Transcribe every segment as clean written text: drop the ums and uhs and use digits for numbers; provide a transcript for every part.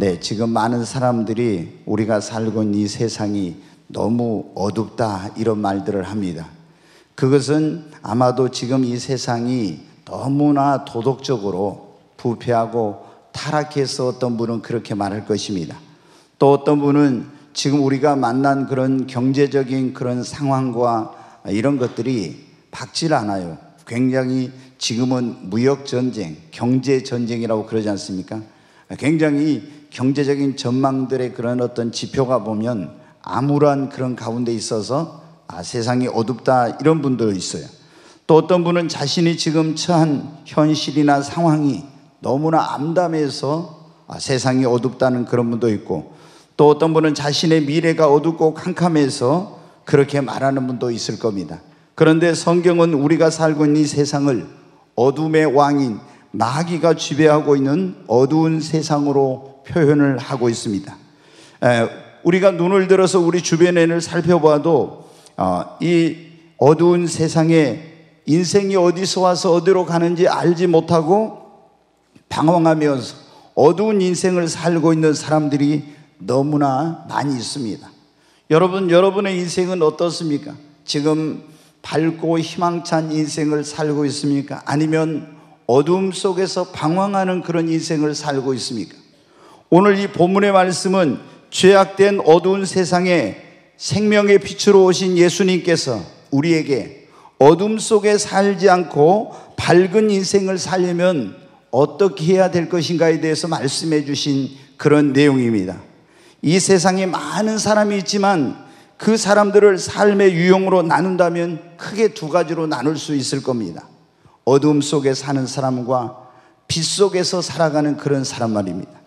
네, 지금 많은 사람들이 우리가 살고 있는 이 세상이 너무 어둡다 이런 말들을 합니다. 그것은 아마도 지금 이 세상이 너무나 도덕적으로 부패하고 타락해서 어떤 분은 그렇게 말할 것입니다. 또 어떤 분은 지금 우리가 만난 그런 경제적인 그런 상황과 이런 것들이 밝질 않아요. 굉장히 지금은 무역전쟁, 경제전쟁이라고 그러지 않습니까? 굉장히 경제적인 전망들의 그런 어떤 지표가 보면 암울한 그런 가운데 있어서 세상이 어둡다 이런 분도 있어요. 또 어떤 분은 자신이 지금 처한 현실이나 상황이 너무나 암담해서 세상이 어둡다는 그런 분도 있고, 또 어떤 분은 자신의 미래가 어둡고 캄캄해서 그렇게 말하는 분도 있을 겁니다. 그런데 성경은 우리가 살고 있는 이 세상을 어둠의 왕인 마귀가 지배하고 있는 어두운 세상으로 표현을 하고 있습니다. 우리가 눈을 들어서 우리 주변을 살펴봐도 이 어두운 세상에 인생이 어디서 와서 어디로 가는지 알지 못하고 방황하면서 어두운 인생을 살고 있는 사람들이 너무나 많이 있습니다. 여러분의 인생은 어떻습니까? 지금 밝고 희망찬 인생을 살고 있습니까? 아니면 어둠 속에서 방황하는 그런 인생을 살고 있습니까? 오늘 이 본문의 말씀은 죄악된 어두운 세상에 생명의 빛으로 오신 예수님께서 우리에게 어둠 속에 살지 않고 밝은 인생을 살려면 어떻게 해야 될 것인가에 대해서 말씀해 주신 그런 내용입니다. 이 세상에 많은 사람이 있지만 그 사람들을 삶의 유형으로 나눈다면 크게 두 가지로 나눌 수 있을 겁니다. 어둠 속에 사는 사람과 빛 속에서 살아가는 그런 사람 말입니다.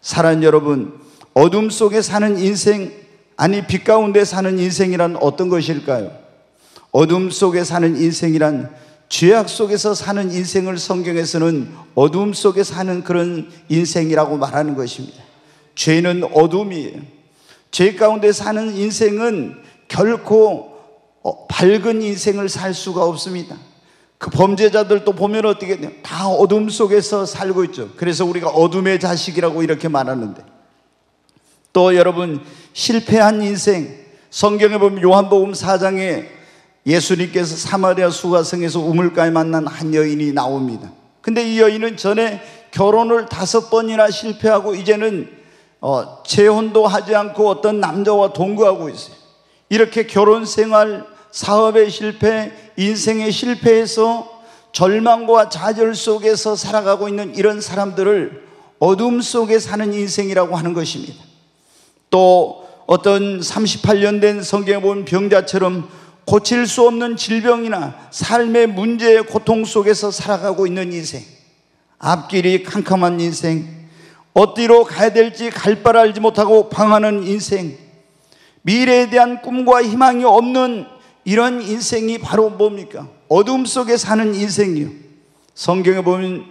사랑하는 여러분, 어둠 속에 사는 인생, 아니 빛 가운데 사는 인생이란 어떤 것일까요? 어둠 속에 사는 인생이란 죄악 속에서 사는 인생을 성경에서는 어둠 속에 사는 그런 인생이라고 말하는 것입니다. 죄는 어둠이에요. 죄 가운데 사는 인생은 결코 밝은 인생을 살 수가 없습니다. 그 범죄자들도 보면 어떻게 돼요? 다 어둠 속에서 살고 있죠. 그래서 우리가 어둠의 자식이라고 이렇게 말하는데, 또 여러분, 실패한 인생, 성경에 보면 요한복음 4장에 예수님께서 사마리아 수가성에서 우물가에 만난 한 여인이 나옵니다. 근데 이 여인은 전에 결혼을 5번이나 실패하고 이제는 재혼도 하지 않고 어떤 남자와 동거하고 있어요. 이렇게 결혼 생활, 사업의 실패, 인생의 실패에서 절망과 좌절 속에서 살아가고 있는 이런 사람들을 어둠 속에 사는 인생이라고 하는 것입니다. 또 어떤 38년 된 성경에 보면 병자처럼 고칠 수 없는 질병이나 삶의 문제의 고통 속에서 살아가고 있는 인생, 앞길이 캄캄한 인생, 어디로 가야 될지 갈 바를 알지 못하고 방황하는 인생, 미래에 대한 꿈과 희망이 없는 이런 인생이 바로 뭡니까? 어둠 속에 사는 인생이요. 성경에 보면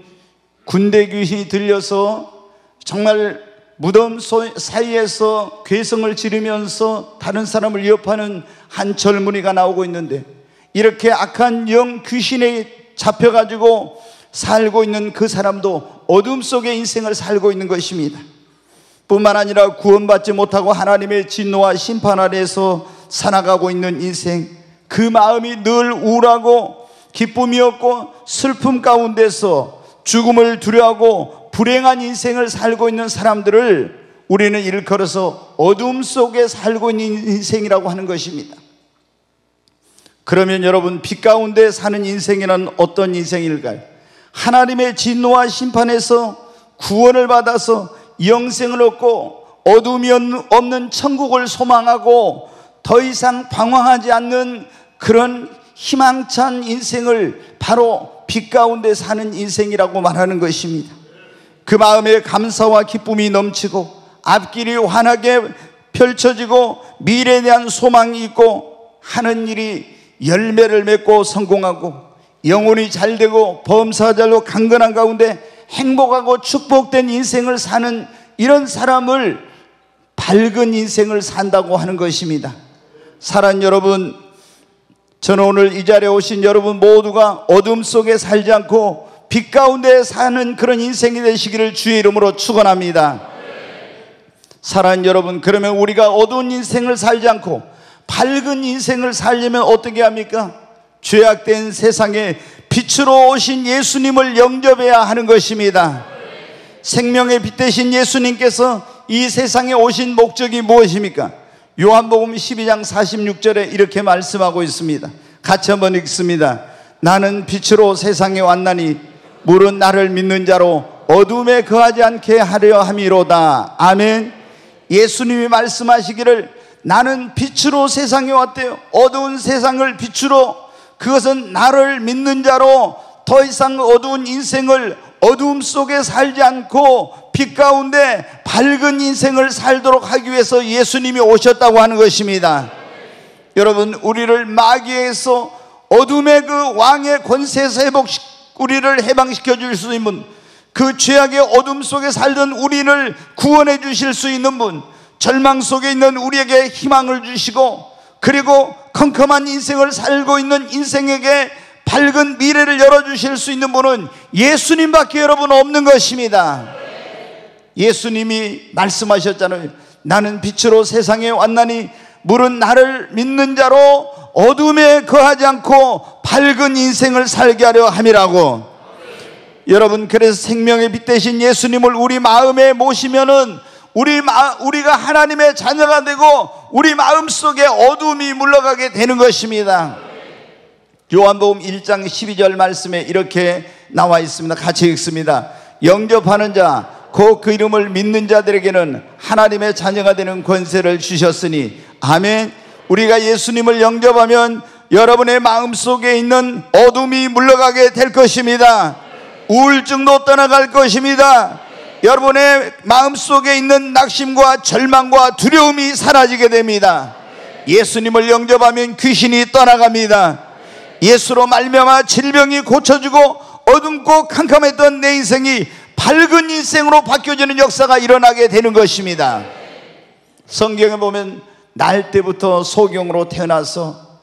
군대 귀신이 들려서 정말 무덤 사이에서 괴성을 지르면서 다른 사람을 위협하는 한 젊은이가 나오고 있는데, 이렇게 악한 영 귀신에 잡혀가지고 살고 있는 그 사람도 어둠 속의 인생을 살고 있는 것입니다. 뿐만 아니라 구원받지 못하고 하나님의 진노와 심판 아래에서 살아가고 있는 인생, 그 마음이 늘 우울하고 기쁨이 없고 슬픔 가운데서 죽음을 두려워하고 불행한 인생을 살고 있는 사람들을 우리는 일컬어서 어둠 속에 살고 있는 인생이라고 하는 것입니다. 그러면 여러분, 빛 가운데 사는 인생이란 어떤 인생일까요? 하나님의 진노와 심판에서 구원을 받아서 영생을 얻고 어둠이 없는 천국을 소망하고 더 이상 방황하지 않는 그런 희망찬 인생을 바로 빛 가운데 사는 인생이라고 말하는 것입니다. 그 마음에 감사와 기쁨이 넘치고 앞길이 환하게 펼쳐지고 미래에 대한 소망이 있고 하는 일이 열매를 맺고 성공하고 영혼이 잘되고 범사가 잘되고 강건한 가운데 행복하고 축복된 인생을 사는 이런 사람을 밝은 인생을 산다고 하는 것입니다. 사랑하는 여러분, 저는 오늘 이 자리에 오신 여러분 모두가 어둠 속에 살지 않고 빛 가운데 사는 그런 인생이 되시기를 주의 이름으로 축원합니다. 사랑하는 여러분, 그러면 우리가 어두운 인생을 살지 않고 밝은 인생을 살려면 어떻게 합니까? 죄악된 세상에 빛으로 오신 예수님을 영접해야 하는 것입니다. 생명의 빛 되신 예수님께서 이 세상에 오신 목적이 무엇입니까? 요한복음 12장 46절에 이렇게 말씀하고 있습니다. 같이 한번 읽습니다. 나는 빛으로 세상에 왔나니 물은 나를 믿는 자로 어둠에 거하지 않게 하려 함이로다. 아멘. 예수님이 말씀하시기를 나는 빛으로 세상에 왔대요. 어두운 세상을 빛으로, 그것은 나를 믿는 자로 더 이상 어두운 인생을 어두움 속에 살지 않고 빛 가운데 밝은 인생을 살도록 하기 위해서 예수님이 오셨다고 하는 것입니다. 여러분, 우리를 마귀에서 어둠의 그 왕의 권세에서 우리를 해방시켜 줄 수 있는 분, 그 죄악의 어둠 속에 살던 우리를 구원해 주실 수 있는 분, 절망 속에 있는 우리에게 희망을 주시고, 그리고 컴컴한 인생을 살고 있는 인생에게 밝은 미래를 열어주실 수 있는 분은 예수님밖에 여러분 없는 것입니다. 예수님이 말씀하셨잖아요. 나는 빛으로 세상에 왔나니 물은 나를 믿는 자로 어둠에 거하지 않고 밝은 인생을 살게 하려 함이라고. 여러분, 그래서 생명의 빛 되신 예수님을 우리 마음에 모시면은 우리가 하나님의 자녀가 되고 우리 마음속에 어둠이 물러가게 되는 것입니다. 요한복음 1장 12절 말씀에 이렇게 나와 있습니다. 같이 읽습니다. 영접하는 자, 곧 그 이름을 믿는 자들에게는 하나님의 자녀가 되는 권세를 주셨으니. 아멘. 우리가 예수님을 영접하면 여러분의 마음속에 있는 어둠이 물러가게 될 것입니다. 우울증도 떠나갈 것입니다. 여러분의 마음속에 있는 낙심과 절망과 두려움이 사라지게 됩니다. 예수님을 영접하면 귀신이 떠나갑니다. 예수로 말미암아 질병이 고쳐지고 어둡고 캄캄했던 내 인생이 밝은 인생으로 바뀌어지는 역사가 일어나게 되는 것입니다. 성경에 보면 날 때부터 소경으로 태어나서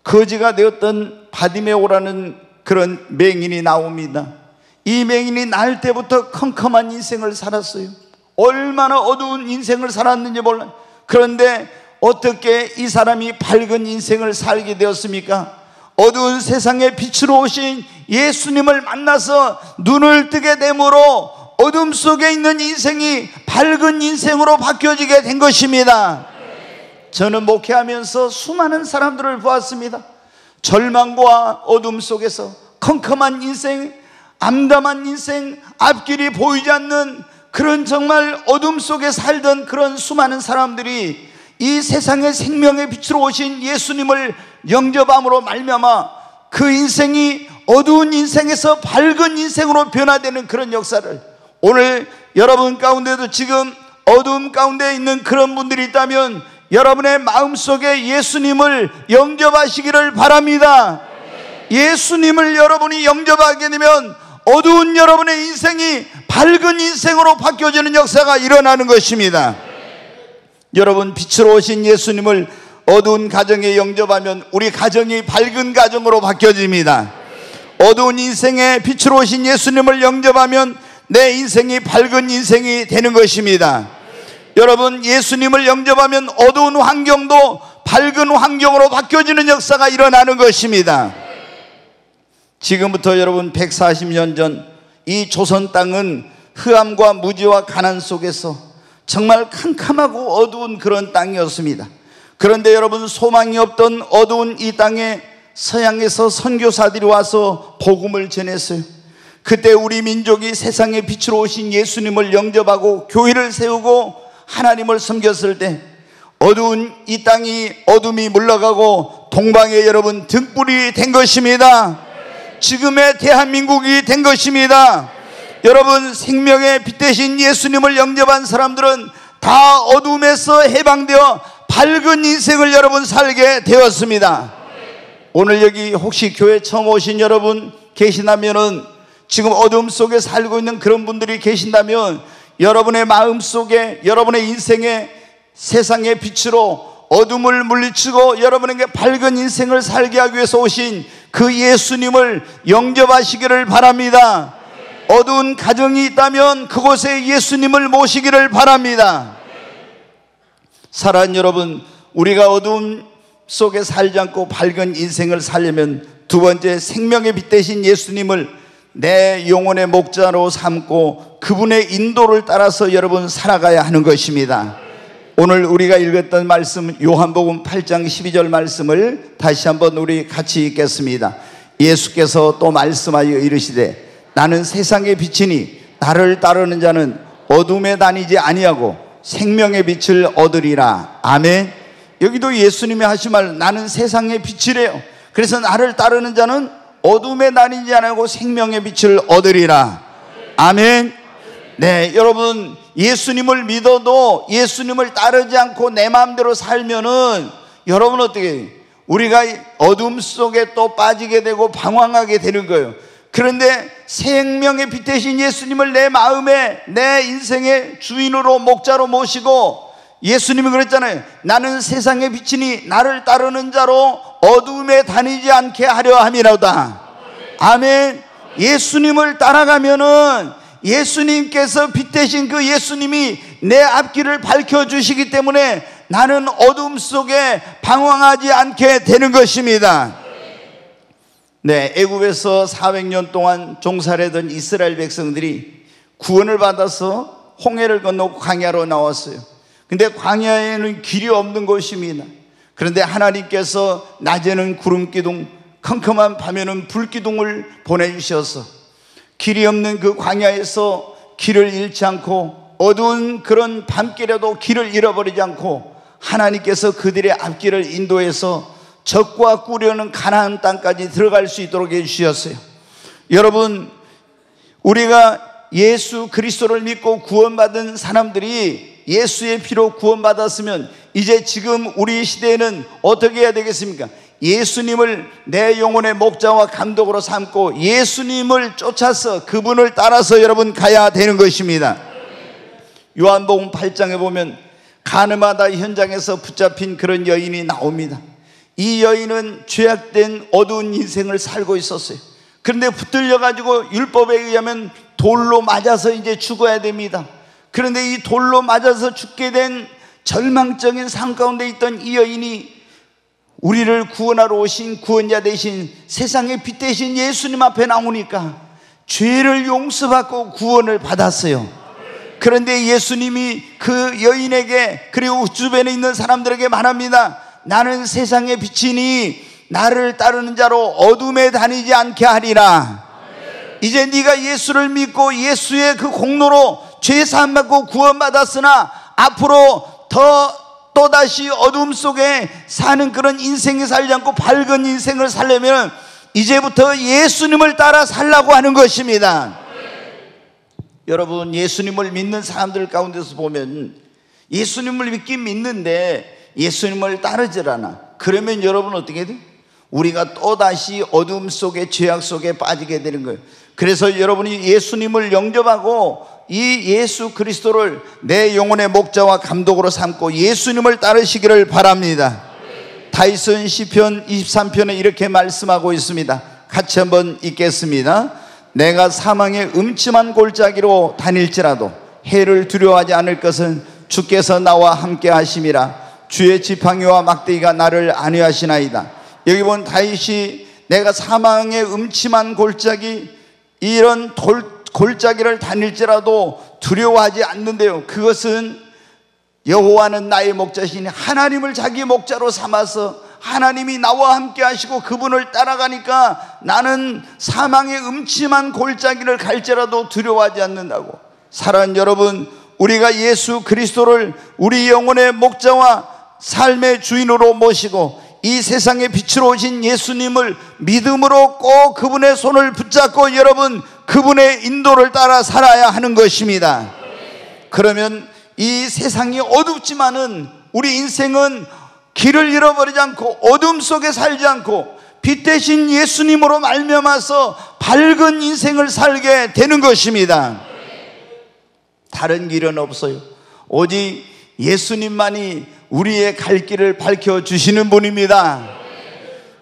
거지가 되었던 바디메오라는 그런 맹인이 나옵니다. 이 맹인이 날 때부터 컴컴한 인생을 살았어요. 얼마나 어두운 인생을 살았는지 몰라요. 그런데 어떻게 이 사람이 밝은 인생을 살게 되었습니까? 어두운 세상에 빛으로 오신 예수님을 만나서 눈을 뜨게 되므로 어둠 속에 있는 인생이 밝은 인생으로 바뀌어지게 된 것입니다. 저는 목회하면서 수많은 사람들을 보았습니다. 절망과 어둠 속에서 컴컴한 인생, 암담한 인생, 앞길이 보이지 않는 그런 정말 어둠 속에 살던 그런 수많은 사람들이 이 세상의 생명의 빛으로 오신 예수님을 영접함으로 말미암아 그 인생이 어두운 인생에서 밝은 인생으로 변화되는 그런 역사를, 오늘 여러분 가운데도 지금 어두움 가운데 있는 그런 분들이 있다면 여러분의 마음속에 예수님을 영접하시기를 바랍니다. 예수님을 여러분이 영접하게 되면 어두운 여러분의 인생이 밝은 인생으로 바뀌어지는 역사가 일어나는 것입니다. 여러분, 빛으로 오신 예수님을 어두운 가정에 영접하면 우리 가정이 밝은 가정으로 바뀌어집니다. 어두운 인생에 빛으로 오신 예수님을 영접하면 내 인생이 밝은 인생이 되는 것입니다. 여러분, 예수님을 영접하면 어두운 환경도 밝은 환경으로 바뀌어지는 역사가 일어나는 것입니다. 지금부터 여러분 140년 전 이 조선 땅은 흑암과 무지와 가난 속에서 정말 캄캄하고 어두운 그런 땅이었습니다. 그런데 여러분, 소망이 없던 어두운 이 땅에 서양에서 선교사들이 와서 복음을 전했어요. 그때 우리 민족이 세상의 빛으로 오신 예수님을 영접하고 교회를 세우고 하나님을 섬겼을 때 어두운 이 땅이 어둠이 물러가고 동방에 여러분 등불이 된 것입니다. 지금의 대한민국이 된 것입니다. 여러분, 생명의 빛 되신 예수님을 영접한 사람들은 다 어둠에서 해방되어 밝은 인생을 여러분 살게 되었습니다. 오늘 여기 혹시 교회 처음 오신 여러분 계시다면은, 지금 어둠 속에 살고 있는 그런 분들이 계신다면, 여러분의 마음 속에, 여러분의 인생에 세상의 빛으로 어둠을 물리치고 여러분에게 밝은 인생을 살게 하기 위해서 오신 그 예수님을 영접하시기를 바랍니다. 어두운 가정이 있다면 그곳에 예수님을 모시기를 바랍니다. 사랑하는 여러분, 우리가 어두움 속에 살지 않고 밝은 인생을 살려면 두 번째, 생명의 빛 되신 예수님을 내 영혼의 목자로 삼고 그분의 인도를 따라서 여러분 살아가야 하는 것입니다. 오늘 우리가 읽었던 말씀, 요한복음 8장 12절 말씀을 다시 한번 우리 같이 읽겠습니다. 예수께서 또 말씀하여 이르시되 나는 세상의 빛이니 나를 따르는 자는 어둠에 다니지 아니하고 생명의 빛을 얻으리라. 아멘. 여기도 예수님이 하신 말, 나는 세상의 빛이래요. 그래서 나를 따르는 자는 어둠에 다니지 아니하고 생명의 빛을 얻으리라. 아멘. 네, 여러분, 예수님을 믿어도 예수님을 따르지 않고 내 마음대로 살면은 여러분 어떻게, 우리가 어둠 속에 또 빠지게 되고 방황하게 되는 거예요. 그런데 생명의 빛 되신 예수님을 내 마음에, 내 인생의 주인으로 목자로 모시고, 예수님이 그랬잖아요. 나는 세상의 빛이니 나를 따르는 자로 어둠에 다니지 않게 하려 함이로다. 아멘. 예수님을 따라가면은 예수님께서 빛 되신 그 예수님이 내 앞길을 밝혀주시기 때문에 나는 어둠 속에 방황하지 않게 되는 것입니다. 네, 애굽에서 400년 동안 종살이 하던 이스라엘 백성들이 구원을 받아서 홍해를 건너고 광야로 나왔어요. 근데 광야에는 길이 없는 곳입니다. 그런데 하나님께서 낮에는 구름기둥, 컴컴한 밤에는 불기둥을 보내주셔서 길이 없는 그 광야에서 길을 잃지 않고 어두운 그런 밤길에도 길을 잃어버리지 않고 하나님께서 그들의 앞길을 인도해서 적과 꾸려는 가나안 땅까지 들어갈 수 있도록 해주셨어요. 여러분, 우리가 예수 그리스도를 믿고 구원받은 사람들이 예수의 피로 구원받았으면 이제 지금 우리 시대에는 어떻게 해야 되겠습니까? 예수님을 내 영혼의 목자와 감독으로 삼고 예수님을 쫓아서 그분을 따라서 여러분 가야 되는 것입니다. 요한복음 8장에 보면 가늠하다 현장에서 붙잡힌 그런 여인이 나옵니다. 이 여인은 죄악된 어두운 인생을 살고 있었어요. 그런데 붙들려 가지고 율법에 의하면 돌로 맞아서 이제 죽어야 됩니다. 그런데 이 돌로 맞아서 죽게 된 절망적인 삶 가운데 있던 이 여인이 우리를 구원하러 오신 구원자 되신 세상의 빛 되신 예수님 앞에 나오니까 죄를 용서받고 구원을 받았어요. 그런데 예수님이 그 여인에게 그리고 주변에 있는 사람들에게 말합니다. 나는 세상의 빛이니 나를 따르는 자로 어둠에 다니지 않게 하리라. 이제 네가 예수를 믿고 예수의 그 공로로 죄 사함 받고 구원받았으나 앞으로 또다시 어둠 속에 사는 그런 인생이 살지 않고 밝은 인생을 살려면 이제부터 예수님을 따라 살라고 하는 것입니다. 여러분, 예수님을 믿는 사람들 가운데서 보면 예수님을 믿긴 믿는데 예수님을 따르질 않아. 그러면 여러분 어떻게 돼? 우리가 또다시 어둠 속에 죄악 속에 빠지게 되는 거예요. 그래서 여러분이 예수님을 영접하고 이 예수 그리스도를 내 영혼의 목자와 감독으로 삼고 예수님을 따르시기를 바랍니다. 다윗은 시편 23편에 이렇게 말씀하고 있습니다. 같이 한번 읽겠습니다. 내가 사망의 음침한 골짜기로 다닐지라도 해를 두려워하지 않을 것은 주께서 나와 함께 하심이라. 주의 지팡이와 막대기가 나를 안위하시나이다. 여기 본 다윗이 내가 사망의 음침한 골짜기, 이런 골짜기를 다닐지라도 두려워하지 않는데요, 그것은 여호와는 나의 목자시니 하나님을 자기 목자로 삼아서 하나님이 나와 함께 하시고 그분을 따라가니까 나는 사망의 음침한 골짜기를 갈지라도 두려워하지 않는다고. 사랑하는 여러분, 우리가 예수 그리스도를 우리 영혼의 목자와 삶의 주인으로 모시고 이 세상의 빛으로 오신 예수님을 믿음으로 꼭 그분의 손을 붙잡고 여러분 그분의 인도를 따라 살아야 하는 것입니다. 그러면 이 세상이 어둡지만은 우리 인생은 길을 잃어버리지 않고 어둠 속에 살지 않고 빛 대신 예수님으로 말미암아서 밝은 인생을 살게 되는 것입니다. 다른 길은 없어요. 오직 예수님만이 우리의 갈 길을 밝혀주시는 분입니다.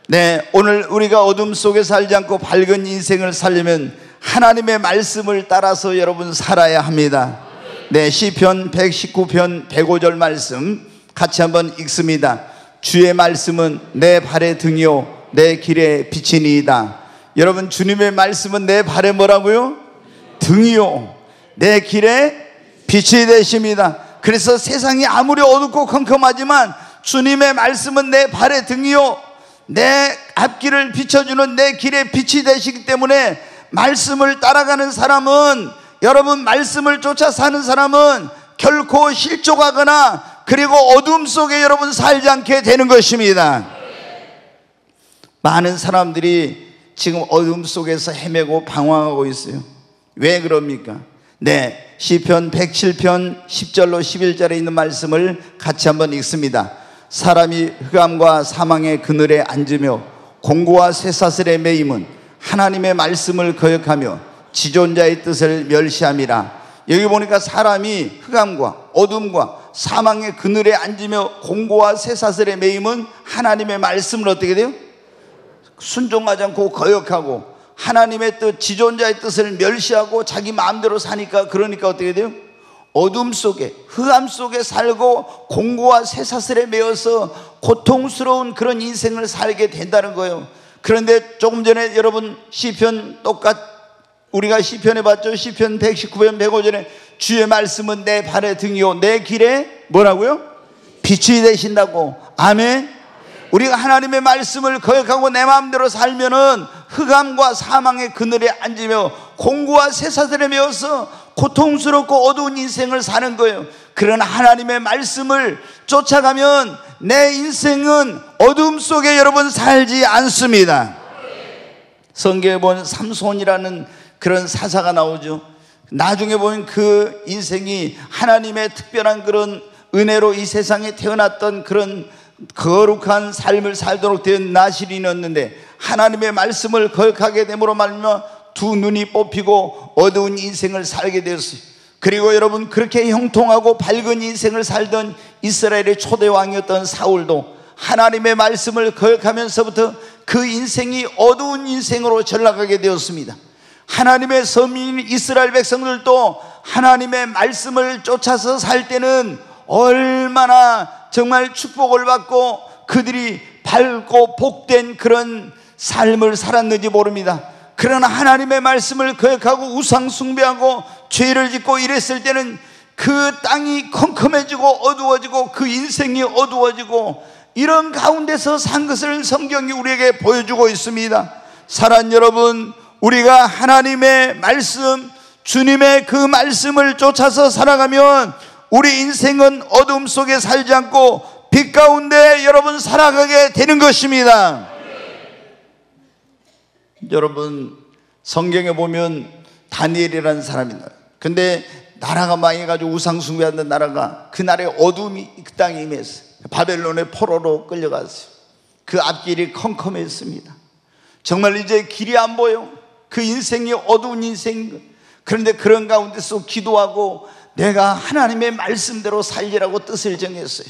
네, 오늘 우리가 어둠 속에 살지 않고 밝은 인생을 살려면 하나님의 말씀을 따라서 여러분 살아야 합니다. 네, 시편 119편 105절 말씀 같이 한번 읽습니다. 주의 말씀은 내 발의 등이요 내 길의 빛이니이다. 여러분, 주님의 말씀은 내 발에 뭐라고요? 등이요 내 길의 빛이 되십니다. 그래서 세상이 아무리 어둡고 컴컴하지만 주님의 말씀은 내 발의 등이요 내 앞길을 비춰주는 내 길의 빛이 되시기 때문에 말씀을 따라가는 사람은, 여러분, 말씀을 쫓아 사는 사람은 결코 실족하거나 그리고 어둠 속에 여러분 살지 않게 되는 것입니다. 많은 사람들이 지금 어둠 속에서 헤매고 방황하고 있어요. 왜 그럽니까? 네, 시편 107편 10절로 11절에 있는 말씀을 같이 한번 읽습니다. 사람이 흑암과 사망의 그늘에 앉으며 공고와 쇠사슬에 매임은 하나님의 말씀을 거역하며 지존자의 뜻을 멸시함이라. 여기 보니까 사람이 흑암과 어둠과 사망의 그늘에 앉으며 공고와 쇠사슬에 매임은 하나님의 말씀을 어떻게 돼요? 순종하지 않고 거역하고 하나님의 뜻, 지존자의 뜻을 멸시하고 자기 마음대로 사니까, 그러니까 어떻게 돼요? 어둠 속에, 흑암 속에 살고 공고와 쇠사슬에 매여서 고통스러운 그런 인생을 살게 된다는 거예요. 그런데 조금 전에 여러분 시편 우리가 시편에 봤죠? 시편 119편 105절에 주의 말씀은 내 발의 등이요 내 길에 뭐라고요? 빛이 되신다고. 아멘. 우리가 하나님의 말씀을 거역하고 내 마음대로 살면은 흑암과 사망의 그늘에 앉으며 공고와 쇠사슬에 매여서 고통스럽고 어두운 인생을 사는 거예요. 그러나 하나님의 말씀을 쫓아가면 내 인생은 어둠 속에 여러분 살지 않습니다. 성경에 보면 삼손이라는 그런 사사가 나오죠. 나중에 보면 그 인생이 하나님의 특별한 그런 은혜로 이 세상에 태어났던 그런 거룩한 삶을 살도록 된 나실이었는데 하나님의 말씀을 거역하게 됨으로 말미암아 두 눈이 뽑히고 어두운 인생을 살게 되었어요. 그리고 여러분, 그렇게 형통하고 밝은 인생을 살던 이스라엘의 초대 왕이었던 사울도 하나님의 말씀을 거역하면서부터 그 인생이 어두운 인생으로 전락하게 되었습니다. 하나님의 서민 이스라엘 백성들도 하나님의 말씀을 쫓아서 살 때는 얼마나 정말 축복을 받고 그들이 밝고 복된 그런 삶을 살았는지 모릅니다. 그러나 하나님의 말씀을 거역하고 우상 숭배하고 죄를 짓고 이랬을 때는 그 땅이 컴컴해지고 어두워지고 그 인생이 어두워지고 이런 가운데서 산 것을 성경이 우리에게 보여주고 있습니다. 사랑하는 여러분, 우리가 하나님의 말씀, 주님의 그 말씀을 쫓아서 살아가면 우리 인생은 어둠 속에 살지 않고 빛 가운데 여러분 살아가게 되는 것입니다. 여러분, 성경에 보면 다니엘이라는 사람이 나와요. 근데 나라가 망해가지고 우상숭배하는 나라가, 그날의 어둠이 그 땅에 임했어요. 바벨론의 포로로 끌려갔어요. 그 앞길이 컴컴했습니다. 정말 이제 길이 안 보여. 그 인생이 어두운 인생. 그런데 그런 가운데서 기도하고 내가 하나님의 말씀대로 살리라고 뜻을 정했어요.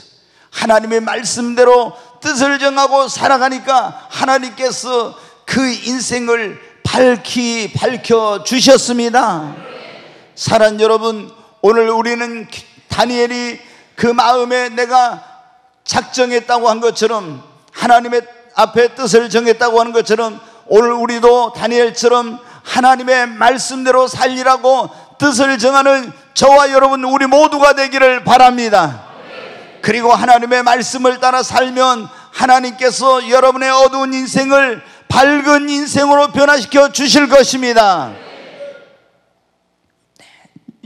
하나님의 말씀대로 뜻을 정하고 살아가니까 하나님께서 그 인생을 밝히 밝혀주셨습니다. 사랑하는 여러분, 오늘 우리는 다니엘이 그 마음에 내가 작정했다고 한 것처럼, 하나님의 앞에 뜻을 정했다고 하는 것처럼, 오늘 우리도 다니엘처럼 하나님의 말씀대로 살리라고 뜻을 정하는 저와 여러분, 우리 모두가 되기를 바랍니다. 그리고 하나님의 말씀을 따라 살면 하나님께서 여러분의 어두운 인생을 밝은 인생으로 변화시켜 주실 것입니다.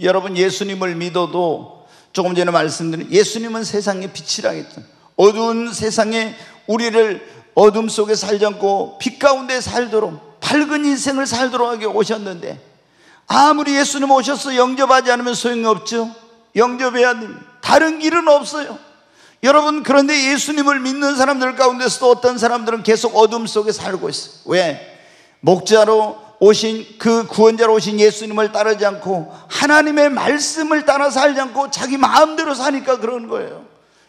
여러분, 예수님을 믿어도 조금 전에 말씀드린 예수님은 세상의 빛이라고 했죠. 어두운 세상에 우리를 어둠 속에 살지 않고 빛 가운데 살도록 밝은 인생을 살도록 하게 오셨는데, 아무리 예수님 오셔서 영접하지 않으면 소용이 없죠. 영접해야 됩니다. 다른 길은 없어요. 여러분, 그런데 예수님을 믿는 사람들 가운데서도 어떤 사람들은 계속 어둠 속에 살고 있어요. 왜? 목자로 오신, 그 구원자로 오신 예수님을 따르지 않고 하나님의 말씀을 따라 살지 않고 자기 마음대로 사니까 그런 거예요.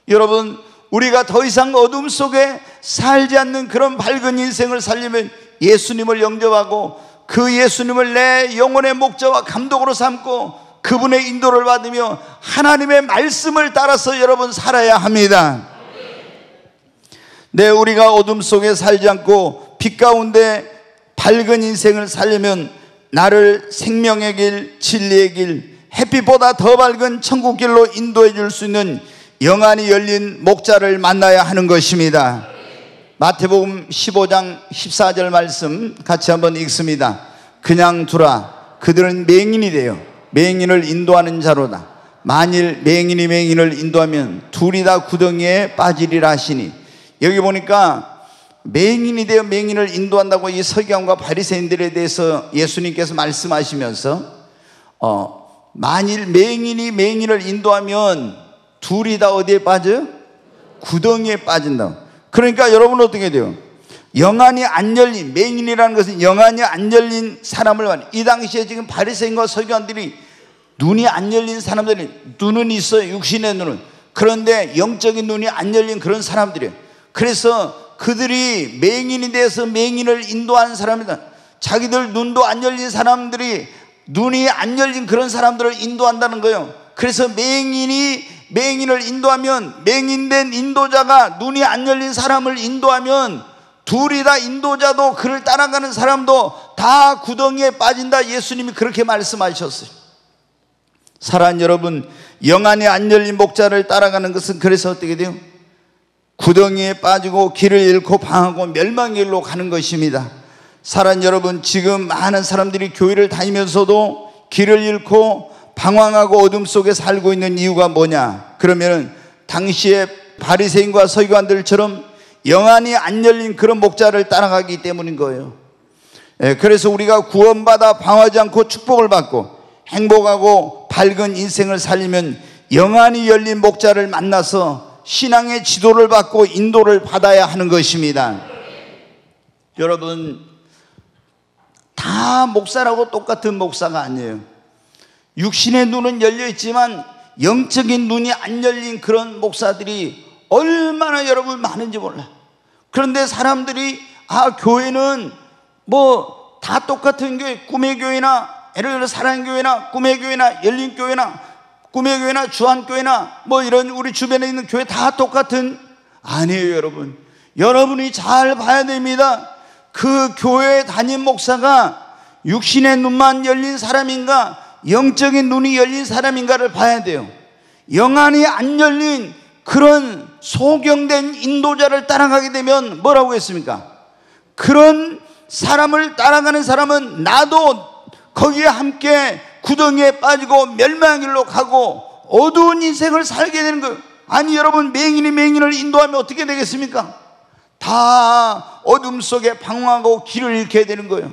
여러분, 우리가 더 이상 어둠 속에 살지 않는 그런 밝은 인생을 살려면 예수님을 영접하고 그 예수님을 내 영혼의 목자와 감독으로 삼고 그분의 인도를 받으며 하나님의 말씀을 따라서 여러분 살아야 합니다. 네, 우리가 어둠 속에 살지 않고 빛 가운데 밝은 인생을 살려면 나를 생명의 길, 진리의 길, 햇빛보다 더 밝은 천국길로 인도해 줄 수 있는 영안이 열린 목자를 만나야 하는 것입니다. 마태복음 15장 14절 말씀 같이 한번 읽습니다. 그냥 두라. 그들은 맹인이 되어 맹인을 인도하는 자로다. 만일 맹인이 맹인을 인도하면 둘이 다 구덩이에 빠지리라 하시니, 여기 보니까 맹인이 되어 맹인을 인도한다고 이 서기관과 바리새인들에 대해서 예수님께서 말씀하시면서 만일 맹인이 맹인을 인도하면 둘이 다 어디에 빠져요? 구덩이에 빠진다. 그러니까 여러분 어떻게 돼요? 영안이 안 열린, 맹인이라는 것은 영안이 안 열린 사람을 말해요. 이 당시에 지금 바리새인과 서기관들이 눈이 안 열린 사람들이, 눈은 있어요, 육신의 눈은. 그런데 영적인 눈이 안 열린 그런 사람들이에요. 그래서 그들이 맹인이 돼서 맹인을 인도하는 사람이다. 자기들 눈도 안 열린 사람들이 눈이 안 열린 그런 사람들을 인도한다는 거예요. 그래서 맹인이 맹인을 인도하면, 맹인된 인도자가 눈이 안 열린 사람을 인도하면 둘이 다, 인도자도 그를 따라가는 사람도 다 구덩이에 빠진다. 예수님이 그렇게 말씀하셨어요. 사랑하는 여러분, 영안이 안 열린 목자를 따라가는 것은 그래서 어떻게 돼요? 구덩이에 빠지고 길을 잃고 방황하고 멸망의 길로 가는 것입니다. 사랑하는 여러분, 지금 많은 사람들이 교회를 다니면서도 길을 잃고 방황하고 어둠 속에 살고 있는 이유가 뭐냐? 그러면 당시에 바리새인과 서기관들처럼 영안이 안 열린 그런 목자를 따라가기 때문인 거예요. 그래서 우리가 구원받아 방황하지 않고 축복을 받고 행복하고 밝은 인생을 살리면 영안이 열린 목자를 만나서 신앙의 지도를 받고 인도를 받아야 하는 것입니다. 여러분, 다 목사라고 똑같은 목사가 아니에요. 육신의 눈은 열려 있지만 영적인 눈이 안 열린 그런 목사들이 얼마나 여러분 많은지 몰라요. 그런데 사람들이 교회는 뭐 다 똑같은 교회, 꿈의 교회나 예를 들어 사랑교회나 꿈의 교회나 열린교회나 꿈의 교회나 주한교회나 뭐 이런 우리 주변에 있는 교회 다 똑같은, 아니에요. 여러분, 여러분이 잘 봐야 됩니다. 그 교회 담임 목사가 육신의 눈만 열린 사람인가 영적인 눈이 열린 사람인가를 봐야 돼요. 영안이 안 열린 그런 소경된 인도자를 따라가게 되면 뭐라고 했습니까? 그런 사람을 따라가는 사람은 나도 거기에 함께 구덩이에 빠지고 멸망의 길로 가고 어두운 인생을 살게 되는 거예요. 아니 여러분, 맹인이 맹인을 인도하면 어떻게 되겠습니까? 다 어둠 속에 방황하고 길을 잃게 되는 거예요.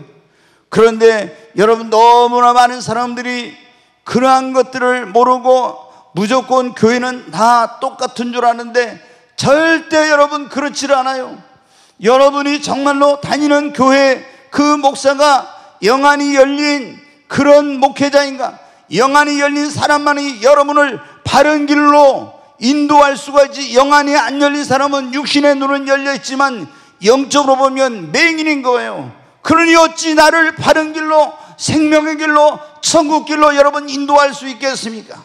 그런데 여러분, 너무나 많은 사람들이 그러한 것들을 모르고 무조건 교회는 다 똑같은 줄 아는데 절대 여러분 그렇지 않아요. 여러분이 정말로 다니는 교회 그 목사가 영안이 열린 그런 목회자인가, 영안이 열린 사람만이 여러분을 바른 길로 인도할 수가 있지, 영안이 안 열린 사람은 육신의 눈은 열려 있지만 영적으로 보면 맹인인 거예요. 그러니 어찌 나를 바른 길로, 생명의 길로, 천국 길로 여러분 인도할 수 있겠습니까?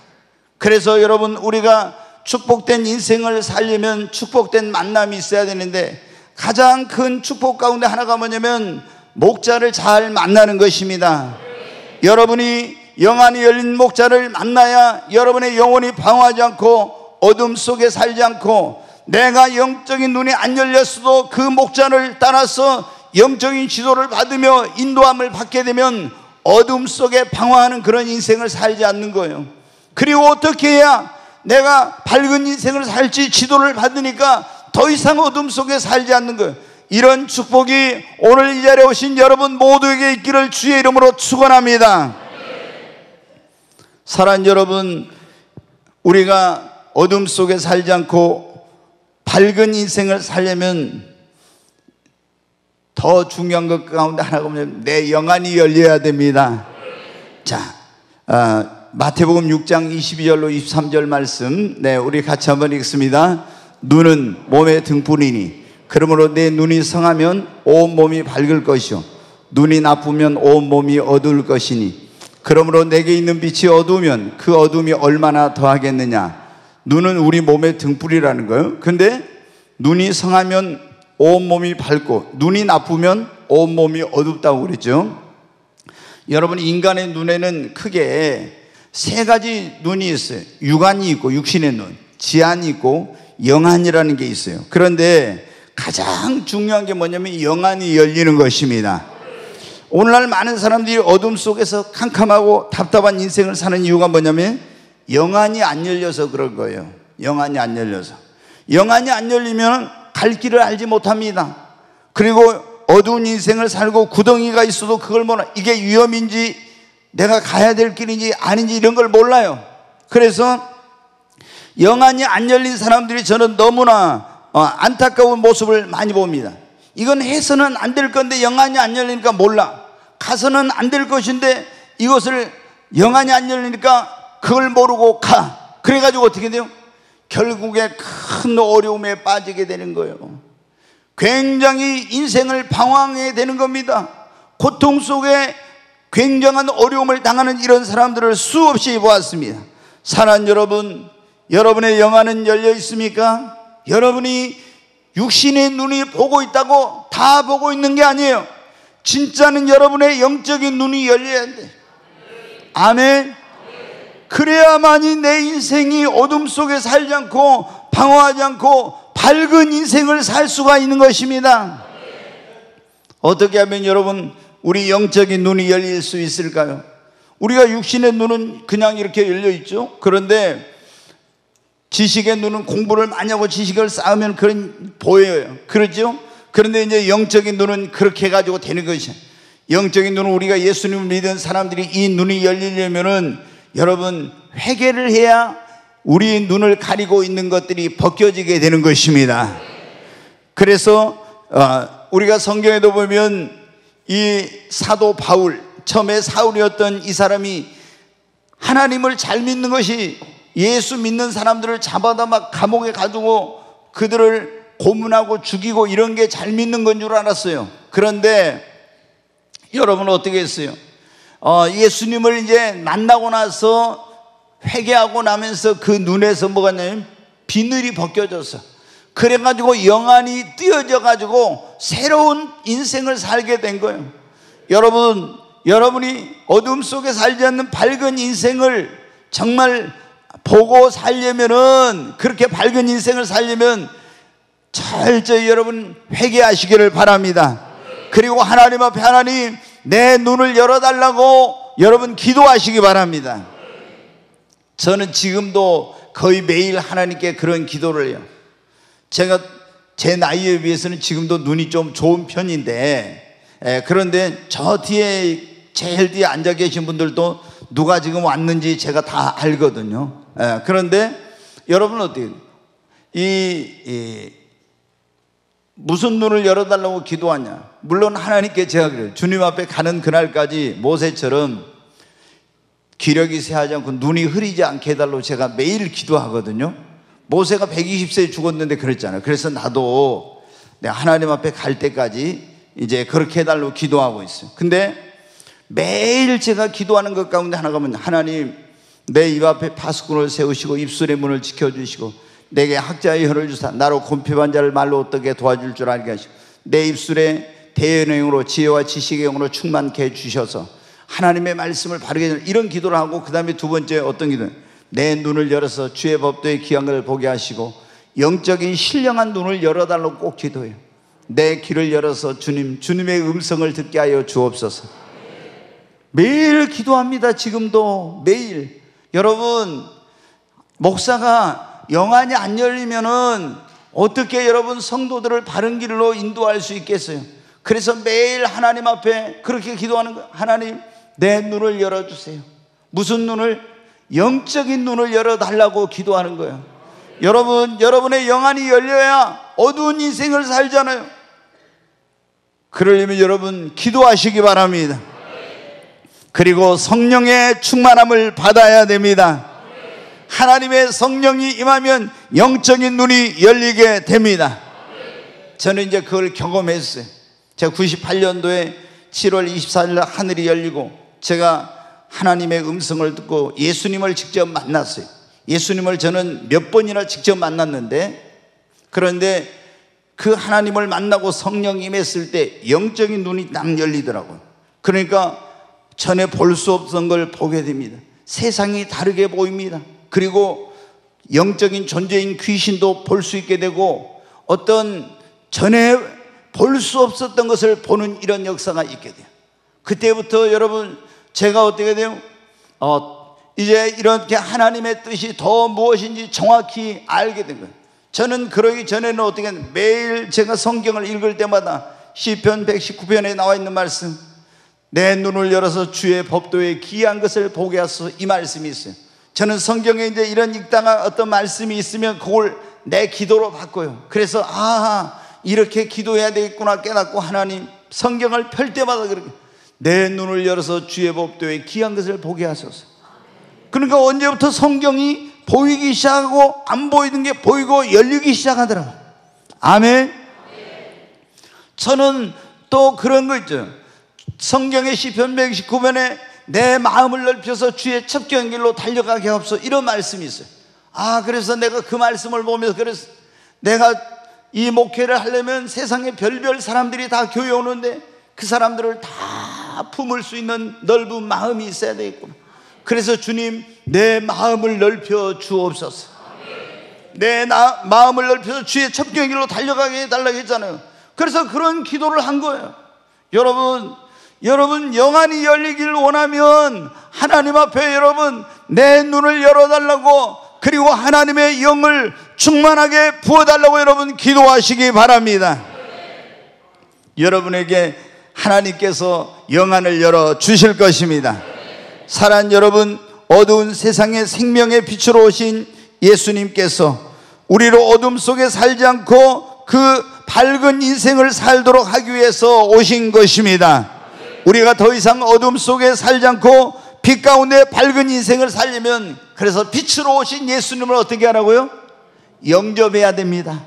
그래서 여러분, 우리가 축복된 인생을 살려면 축복된 만남이 있어야 되는데 가장 큰 축복 가운데 하나가 뭐냐면 목자를 잘 만나는 것입니다. 여러분이 영안이 열린 목자를 만나야 여러분의 영혼이 방황하지 않고 어둠 속에 살지 않고, 내가 영적인 눈이 안 열렸어도 그 목자를 따라서 영적인 지도를 받으며 인도함을 받게 되면 어둠 속에 방황하는 그런 인생을 살지 않는 거예요. 그리고 어떻게 해야 내가 밝은 인생을 살지 지도를 받으니까 더 이상 어둠 속에 살지 않는 거예요. 이런 축복이 오늘 이 자리에 오신 여러분 모두에게 있기를 주의 이름으로 축원합니다. 사랑하는 여러분, 우리가 어둠 속에 살지 않고 밝은 인생을 살려면 더 중요한 것 가운데 하나가 뭐냐면 내 영안이 열려야 됩니다. 자, 마태복음 6장 22절로 23절 말씀, 우리 같이 한번 읽습니다. 눈은 몸의 등불이니 그러므로 내 눈이 성하면 온 몸이 밝을 것이요 눈이 나쁘면 온 몸이 어두울 것이니 그러므로 내게 있는 빛이 어두우면 그 어둠이 얼마나 더하겠느냐. 눈은 우리 몸의 등불이라는 거예요. 근데 눈이 성하면 온몸이 밝고 눈이 나쁘면 온몸이 어둡다고 그랬죠. 여러분, 인간의 눈에는 크게 세 가지 눈이 있어요. 육안이 있고, 육신의 눈, 지안이 있고, 영안이라는 게 있어요. 그런데 가장 중요한 게 뭐냐면 영안이 열리는 것입니다. 오늘날 많은 사람들이 어둠 속에서 캄캄하고 답답한 인생을 사는 이유가 뭐냐면 영안이 안 열려서 그럴 거예요. 영안이 안 열려서. 영안이 안 열리면 갈 길을 알지 못합니다. 그리고 어두운 인생을 살고 구덩이가 있어도 그걸 몰라. 이게 위험인지 내가 가야 될 길인지 아닌지 이런 걸 몰라요. 그래서 영안이 안 열린 사람들이 저는 너무나 안타까운 모습을 많이 봅니다. 이건 해서는 안 될 건데 영안이 안 열리니까 몰라. 가서는 안 될 것인데 이것을 영안이 안 열리니까 그걸 모르고 가. 그래가지고 어떻게 돼요? 결국에 큰 어려움에 빠지게 되는 거예요. 굉장히 인생을 방황하게 되는 겁니다. 고통 속에 굉장한 어려움을 당하는 이런 사람들을 수없이 보았습니다. 사랑하는 여러분, 여러분의 영안은 열려 있습니까? 여러분이 육신의 눈이 보고 있다고 다 보고 있는 게 아니에요. 진짜는 여러분의 영적인 눈이 열려야 돼. 아멘. 그래야만이 내 인생이 어둠 속에 살지 않고 방황하지 않고 밝은 인생을 살 수가 있는 것입니다. 어떻게 하면 여러분 우리 영적인 눈이 열릴 수 있을까요? 우리가 육신의 눈은 그냥 이렇게 열려 있죠. 그런데 지식의 눈은 공부를 많이 하고 지식을 쌓으면 그런 보여요. 그렇죠? 그런데 이제 영적인 눈은 그렇게 해가지고 되는 것이에요. 영적인 눈은 우리가 예수님을 믿은 사람들이 이 눈이 열리려면은 여러분 회개를 해야 우리 눈을 가리고 있는 것들이 벗겨지게 되는 것입니다. 그래서 우리가 성경에도 보면 이 사도 바울, 처음에 사울이었던 이 사람이 하나님을 잘 믿는 것이 예수 믿는 사람들을 잡아다 막 감옥에 가두고 그들을 고문하고 죽이고 이런 게 잘 믿는 건 줄 알았어요. 그런데 여러분 어떻게 했어요? 예수님을 이제 만나고 나서 회개하고 나면서 그 눈에서 뭐가 있냐면 비늘이 벗겨졌어. 그래가지고 영안이 띄어져 가지고 새로운 인생을 살게 된 거예요. 여러분이 어둠 속에 살지 않는 밝은 인생을 정말 보고 살려면은, 그렇게 밝은 인생을 살려면 철저히 여러분 회개하시기를 바랍니다. 그리고 하나님 앞에 하나님 내 눈을 열어달라고 여러분 기도하시기 바랍니다. 저는 지금도 거의 매일 하나님께 그런 기도를 해요. 제가 제 나이에 비해서는 지금도 눈이 좀 좋은 편인데, 그런데 저 뒤에 제일 뒤에 앉아 계신 분들도 누가 지금 왔는지 제가 다 알거든요. 그런데 여러분 어떻게 무슨 눈을 열어달라고 기도하냐? 물론 하나님께 제가 그래요. 주님 앞에 가는 그날까지 모세처럼 기력이 쇠하지 않고 눈이 흐리지 않게 해달라고 제가 매일 기도하거든요. 모세가 120세에 죽었는데 그랬잖아요. 그래서 나도 내가 하나님 앞에 갈 때까지 이제 그렇게 해달라고 기도하고 있어요. 근데 매일 제가 기도하는 것 가운데 하나가 뭐냐? 하나님 내 입 앞에 파수꾼을 세우시고 입술의 문을 지켜주시고 내게 학자의 혀를 주사 나로 곤핍한 자를 말로 어떻게 도와줄 줄 알게 하시고 내 입술에 대언의 영으로 지혜와 지식의 영으로 충만케 해주셔서 하나님의 말씀을 바르게, 이런 기도를 하고, 그 다음에 두 번째 어떤 기도는 내 눈을 열어서 주의 법도의 귀한 걸 보게 하시고 영적인 신령한 눈을 열어달라고 꼭 기도해요. 내 귀를 열어서 주님의 음성을 듣게 하여 주옵소서. 매일 기도합니다. 지금도 매일. 여러분, 목사가 영안이 안 열리면은 어떻게 여러분 성도들을 바른 길로 인도할 수 있겠어요? 그래서 매일 하나님 앞에 그렇게 기도하는 거예요. 하나님 내 눈을 열어주세요. 무슨 눈을? 영적인 눈을 열어달라고 기도하는 거예요. 여러분의 영안이 열려야 어두운 인생을 살잖아요. 그러려면 여러분 기도하시기 바랍니다. 그리고 성령의 충만함을 받아야 됩니다. 하나님의 성령이 임하면 영적인 눈이 열리게 됩니다. 저는 이제 그걸 경험했어요. 제가 98년도에 7월 24일 날 하늘이 열리고 제가 하나님의 음성을 듣고 예수님을 직접 만났어요. 예수님을 저는 몇 번이나 직접 만났는데, 그런데 그 하나님을 만나고 성령 임했을 때 영적인 눈이 딱 열리더라고요. 그러니까 전에 볼 수 없던 걸 보게 됩니다. 세상이 다르게 보입니다. 그리고 영적인 존재인 귀신도 볼 수 있게 되고, 어떤 전에 볼 수 없었던 것을 보는 이런 역사가 있게 돼요. 그때부터 여러분, 제가 어떻게 돼요? 이제 이렇게 하나님의 뜻이 더 무엇인지 정확히 알게 된 거예요. 저는 그러기 전에는 어떻게 매일 제가 성경을 읽을 때마다 시편 119편에 나와 있는 말씀, 내 눈을 열어서 주의 법도에 기이한 것을 보게 하소서, 이 말씀이 있어요. 저는 성경에 이제 이런 읽다가 어떤 말씀이 있으면 그걸 내 기도로 바꿔요. 그래서 이렇게 기도해야 되겠구나 깨닫고 하나님 성경을 펼 때마다 그렇게 내 눈을 열어서 주의 법도에 기이한 것을 보게 하소서. 그러니까 언제부터 성경이 보이기 시작하고 안 보이는 게 보이고 열리기 시작하더라고요. 아멘. 저는 또 그런 거 있죠. 성경의 시편 119편에 내 마음을 넓혀서 주의 첩경 길로 달려가게 하옵소서, 이런 말씀이 있어요. 그래서 내가 그 말씀을 보면서, 그래서 내가 이 목회를 하려면 세상에 별별 사람들이 다 교회 오는데 그 사람들을 다 품을 수 있는 넓은 마음이 있어야 되겠구나. 그래서 주님, 내 마음을 넓혀 주옵소서. 내 마음을 넓혀서 주의 첩경 길로 달려가게 해달라고 했잖아요. 그래서 그런 기도를 한 거예요. 여러분 영안이 열리길 원하면 하나님 앞에 여러분 내 눈을 열어달라고, 그리고 하나님의 영을 충만하게 부어달라고 여러분 기도하시기 바랍니다. 여러분에게 하나님께서 영안을 열어 주실 것입니다. 사랑하는 여러분, 어두운 세상에 생명의 빛으로 오신 예수님께서 우리로 어둠 속에 살지 않고 그 밝은 인생을 살도록 하기 위해서 오신 것입니다. 우리가 더 이상 어둠 속에 살지 않고 빛 가운데 밝은 인생을 살려면, 그래서 빛으로 오신 예수님을 어떻게 하라고요? 영접해야 됩니다.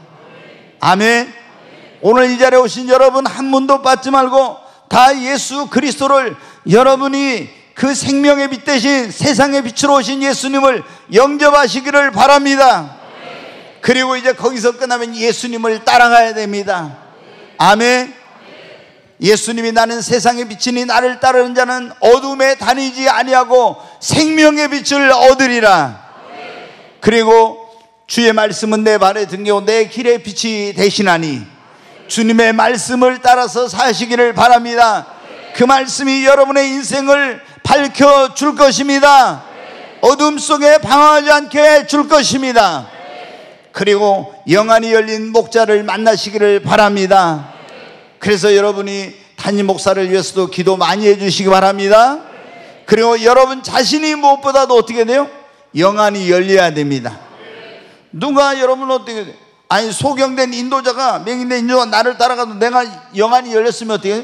아멘. 오늘 이 자리에 오신 여러분 한 분도 빠지 말고 다 예수 그리스도를, 여러분이 그 생명의 빛 대신 세상의 빛으로 오신 예수님을 영접하시기를 바랍니다. 그리고 이제 거기서 끝나면 예수님을 따라가야 됩니다. 아멘. 예수님이 나는 세상의 빛이니 나를 따르는 자는 어둠에 다니지 아니하고 생명의 빛을 얻으리라. 그리고 주의 말씀은 내 발에 등이요 내 길에 빛이 되시나니, 주님의 말씀을 따라서 사시기를 바랍니다. 그 말씀이 여러분의 인생을 밝혀줄 것입니다. 어둠 속에 방황하지 않게 해줄 것입니다. 그리고 영안이 열린 목자를 만나시기를 바랍니다. 그래서 여러분이 담임 목사를 위해서도 기도 많이 해주시기 바랍니다. 그리고 여러분 자신이 무엇보다도 어떻게 돼요? 영안이 열려야 됩니다. 누가 여러분 어떻게 돼요? 소경된 인도자가, 맹인된 인도자가 나를 따라가도 내가 영안이 열렸으면 어떻게 해요?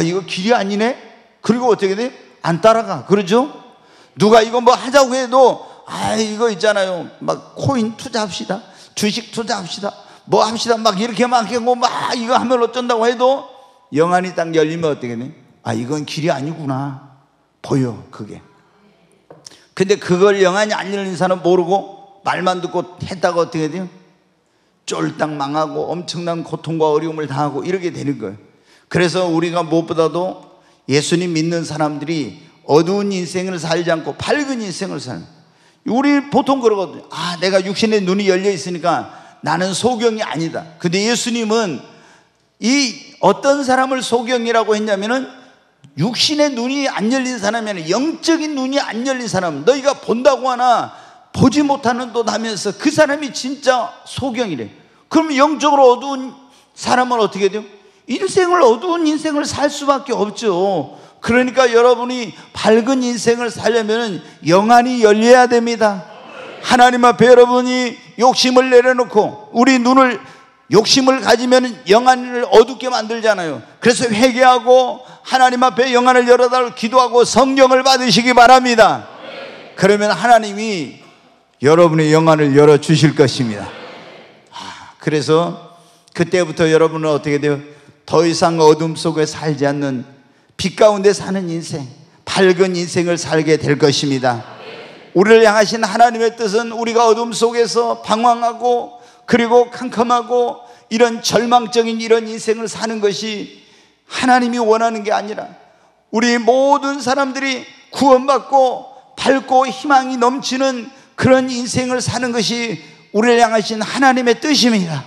이거 길이 아니네? 그리고 어떻게 돼요? 안 따라가. 그러죠? 누가 이거 뭐 하자고 해도 이거 있잖아요, 막 코인 투자합시다, 주식 투자합시다, 뭐 합시다, 막 이렇게 막 하고 막 이거 하면 어쩐다고 해도 영안이 딱 열리면 어떻게 돼? 이건 길이 아니구나 보여, 그게. 근데 그걸 영안이 안 열린 사람은 모르고 말만 듣고 했다가 어떻게 돼요? 쫄딱 망하고 엄청난 고통과 어려움을 당하고 이렇게 되는 거예요. 그래서 우리가 무엇보다도 예수님 믿는 사람들이 어두운 인생을 살지 않고 밝은 인생을 사는, 우리 보통 그러거든요. 내가 육신의 눈이 열려 있으니까 나는 소경이 아니다. 근데 예수님은 이 어떤 사람을 소경이라고 했냐면은, 육신의 눈이 안 열린 사람이 아니라 영적인 눈이 안 열린 사람, 너희가 본다고 하나 보지 못하는 듯 하면서 그 사람이 진짜 소경이래. 그럼 영적으로 어두운 사람은 어떻게 돼요? 어두운 인생을 살 수밖에 없죠. 그러니까 여러분이 밝은 인생을 살려면 영안이 열려야 됩니다. 하나님 앞에 여러분이 욕심을 내려놓고, 우리 눈을 욕심을 가지면 영안을 어둡게 만들잖아요. 그래서 회개하고 하나님 앞에 영안을 열어달라고 기도하고 성령을 받으시기 바랍니다. 그러면 하나님이 여러분의 영안을 열어주실 것입니다. 그래서 그때부터 여러분은 어떻게 돼요? 더 이상 어둠 속에 살지 않는 빛 가운데 사는 인생, 밝은 인생을 살게 될 것입니다. 우리를 향하신 하나님의 뜻은 우리가 어둠 속에서 방황하고 그리고 캄캄하고 이런 절망적인 이런 인생을 사는 것이 하나님이 원하는 게 아니라 우리 모든 사람들이 구원받고 밝고 희망이 넘치는 그런 인생을 사는 것이 우리를 향하신 하나님의 뜻입니다.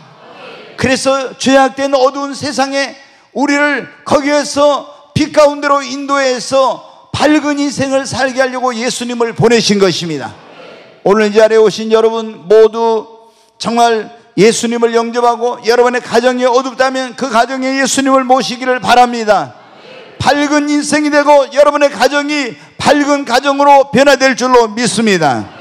그래서 죄악된 어두운 세상에 우리를 거기에서 빛 가운데로 인도해서 밝은 인생을 살게 하려고 예수님을 보내신 것입니다. 오늘 이 자리에 오신 여러분 모두 정말 예수님을 영접하고 여러분의 가정이 어둡다면 그 가정에 예수님을 모시기를 바랍니다. 밝은 인생이 되고 여러분의 가정이 밝은 가정으로 변화될 줄로 믿습니다.